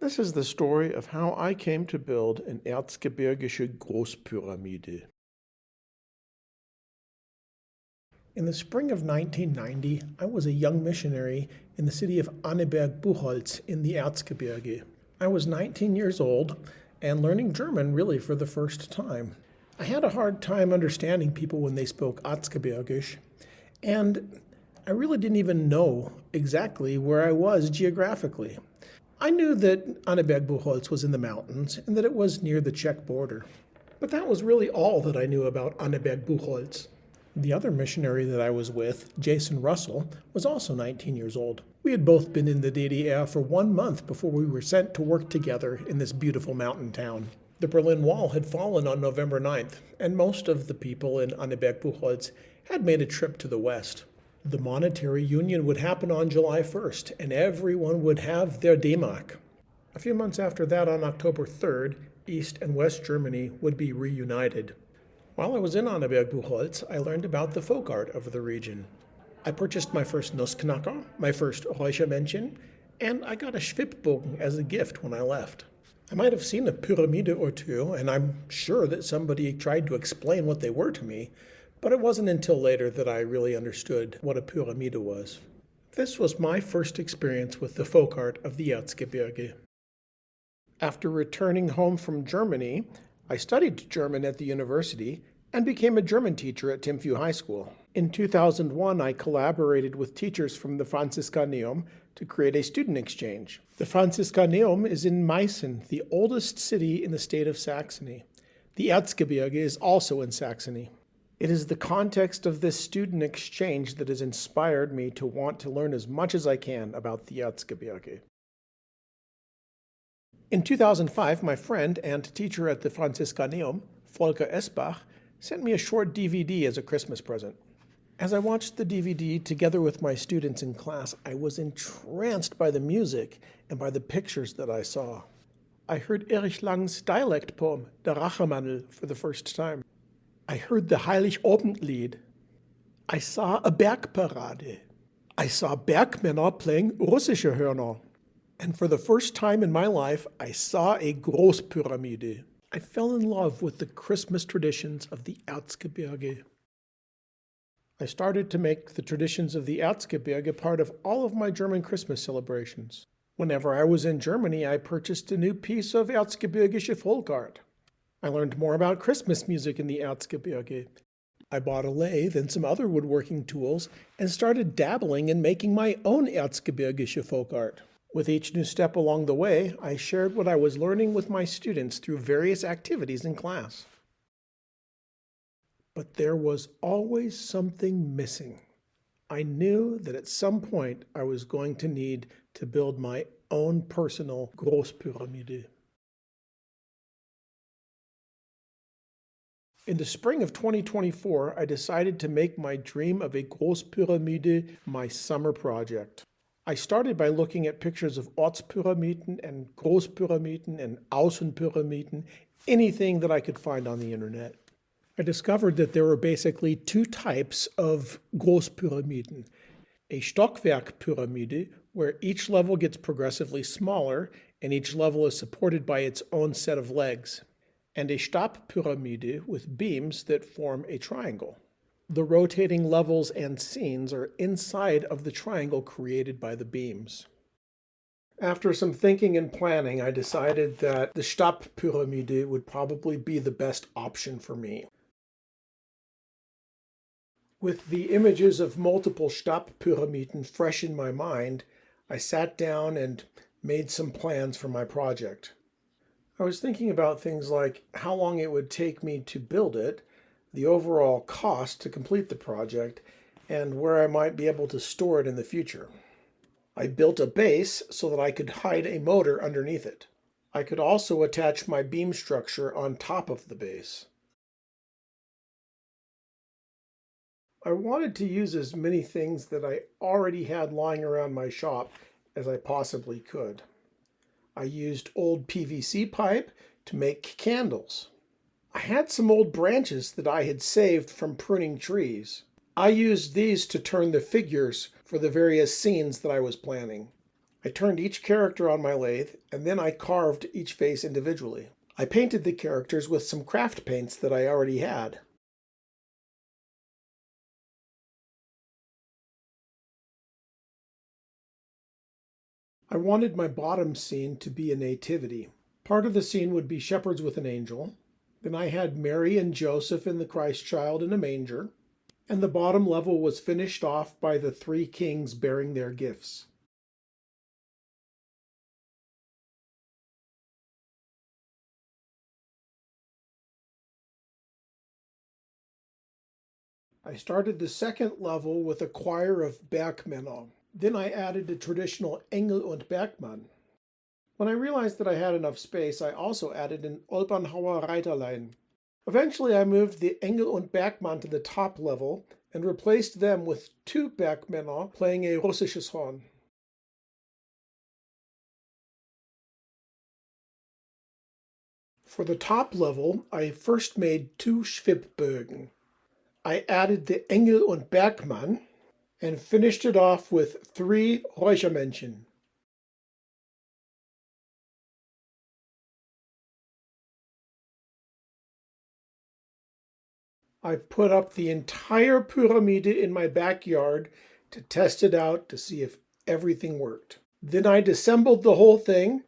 This is the story of how I came to build an erzgebirgische Großpyramide. In the spring of 1990, I was a young missionary in the city of Anneberg-Buchholz in the Erzgebirge. I was 19 years old and learning German really for the first time. I had a hard time understanding people when they spoke Erzgebirgisch, and I really didn't even know exactly where I was geographically. I knew that Anneberg-Buchholz was in the mountains and that it was near the Czech border. But that was really all that I knew about Anneberg-Buchholz. The other missionary that I was with, Jason Russell, was also 19 years old. We had both been in the DDR for 1 month before we were sent to work together in this beautiful mountain town. The Berlin Wall had fallen on November 9th, and most of the people in Anneberg-Buchholz had made a trip to the west. The monetary union would happen on July 1st, and everyone would have their D-Mark. A few months after that, on October 3rd, East and West Germany would be reunited. While I was in Anneberg-Buchholz, I learned about the folk art of the region. I purchased my first Nussknacker, my first Räuchermännchen, and I got a Schwibbogen as a gift when I left. I might have seen a pyramide or two, and I'm sure that somebody tried to explain what they were to me, but it wasn't until later that I really understood what a pyramide was. This was my first experience with the folk art of the Erzgebirge. After returning home from Germany, I studied German at the university and became a German teacher at Timpview High School. In 2001, I collaborated with teachers from the Franziskaneum to create a student exchange. The Franziskaneum is in Meißen, the oldest city in the state of Saxony. The Erzgebirge is also in Saxony. It is the context of this student exchange that has inspired me to want to learn as much as I can about the Erzgebirge. In 2005, my friend and teacher at the Franziskaneum, Volker Esbach, sent me a short DVD as a Christmas present. As I watched the DVD together with my students in class, I was entranced by the music and by the pictures that I saw. I heard Erich Lang's dialect poem, Der Rachemandel, for the first time. I heard the Heiligabendlied. I saw a Bergparade. I saw Bergmänner playing russische Hörner. And for the first time in my life, I saw a Großpyramide. I fell in love with the Christmas traditions of the Erzgebirge. I started to make the traditions of the Erzgebirge part of all of my German Christmas celebrations. Whenever I was in Germany, I purchased a new piece of Erzgebirgische folk art. I learned more about Christmas music in the Erzgebirge. I bought a lathe and some other woodworking tools and started dabbling in making my own Erzgebirgische folk art. With each new step along the way, I shared what I was learning with my students through various activities in class. But there was always something missing. I knew that at some point I was going to need to build my own personal Großpyramide. In the spring of 2024, I decided to make my dream of a Großpyramide my summer project. I started by looking at pictures of Ortspyramiden and Großpyramiden and Außenpyramiden, anything that I could find on the internet. I discovered that there were basically two types of Großpyramiden. A Stockwerkpyramide, where each level gets progressively smaller and each level is supported by its own set of legs, and a Stabpyramide with beams that form a triangle. The rotating levels and scenes are inside of the triangle created by the beams. After some thinking and planning, I decided that the Stabpyramide would probably be the best option for me. With the images of multiple Stabpyramiden fresh in my mind, I sat down and made some plans for my project. I was thinking about things like how long it would take me to build it, the overall cost to complete the project, and where I might be able to store it in the future. I built a base so that I could hide a motor underneath it. I could also attach my beam structure on top of the base. I wanted to use as many things that I already had lying around my shop as I possibly could. I used old PVC pipe to make candles. I had some old branches that I had saved from pruning trees. I used these to turn the figures for the various scenes that I was planning. I turned each character on my lathe, and then I carved each face individually. I painted the characters with some craft paints that I already had. I wanted my bottom scene to be a nativity. Part of the scene would be shepherds with an angel. Then I had Mary and Joseph and the Christ child in a manger. And the bottom level was finished off by the three kings bearing their gifts. I started the second level with a choir of Bergmänner. Then I added the traditional Engel und Bergmann. When I realized that I had enough space, I also added an Olbernhauer Reiterlein. Eventually, I moved the Engel und Bergmann to the top level and replaced them with two Bergmänner playing a russisches Horn. For the top level, I first made two Schwibbögen. I added the Engel und Bergmann and finished it off with three Räuchermännchen. I put up the entire pyramid in my backyard to test it out to see if everything worked. Then I disassembled the whole thing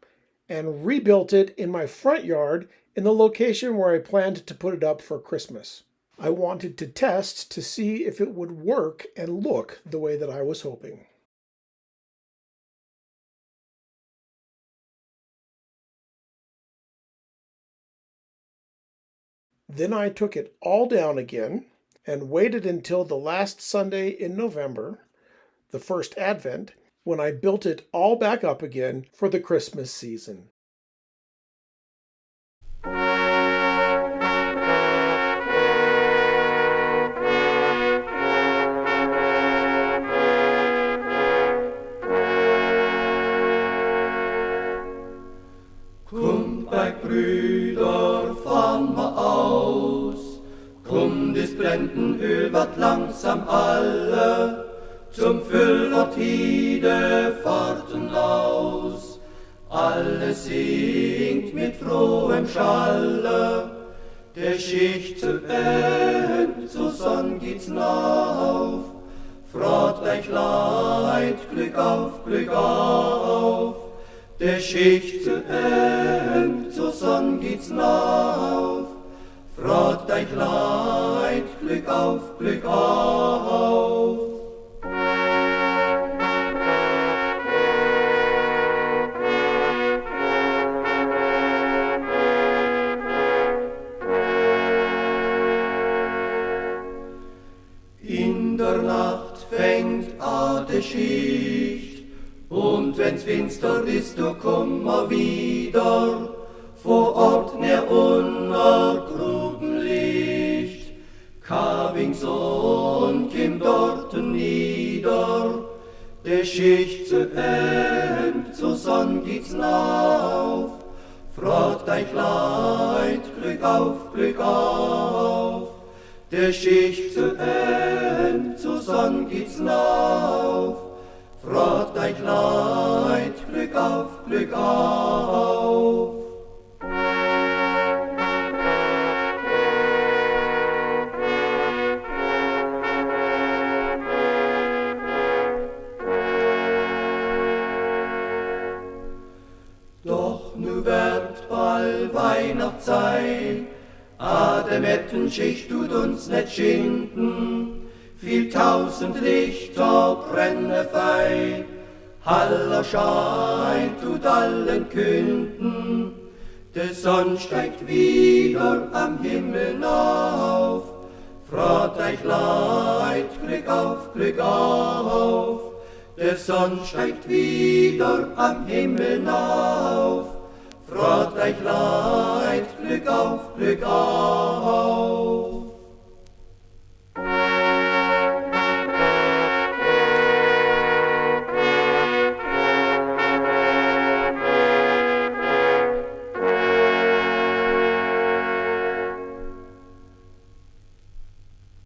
and rebuilt it in my front yard in the location where I planned to put it up for Christmas. I wanted to test to see if it would work and look the way that I was hoping. Then I took it all down again and waited until the last Sunday in November, the first Advent, when I built it all back up again for the Christmas season. Kommt bei Brüder, fahren wir aus, kommt das Blendenöl wird langsam alle, zum Füllort Hide fahrten aus. Alle singt mit frohem Schalle, der Schicht zu End, zur Sonn geht's nauf. Freut euch Leid, Glück auf, Glück auf. Der Schicht zu End, zur Sonn geht's nauf. Freut euch Leid, Glück auf, Glück auf. In der Nacht fängt an die Schicht, und wenn's finster ist, du komm mal wieder, vor Ort näher unter Grubenlicht. Kavingson kim dorten nieder, der Schicht zu End, zur Sonn geht's nauf. Freut euch Leid, Glück auf, Glück auf. Der Schicht zu End, zur Sonn geht's nauf. Freut euch Leid, Glück auf, Glück auf. Doch nu wird bald Weihnachtszeit, der Mettenschicht tut uns nicht schinden, viel tausend Lichter brenne fein, heller Schein tut allen künden, der Sonn steigt wieder am Himmel auf, freut euch Leid, Glück auf, Glück auf, der Sonn steigt wieder am Himmel auf, freut euch Leid, Glück auf, Glück auf.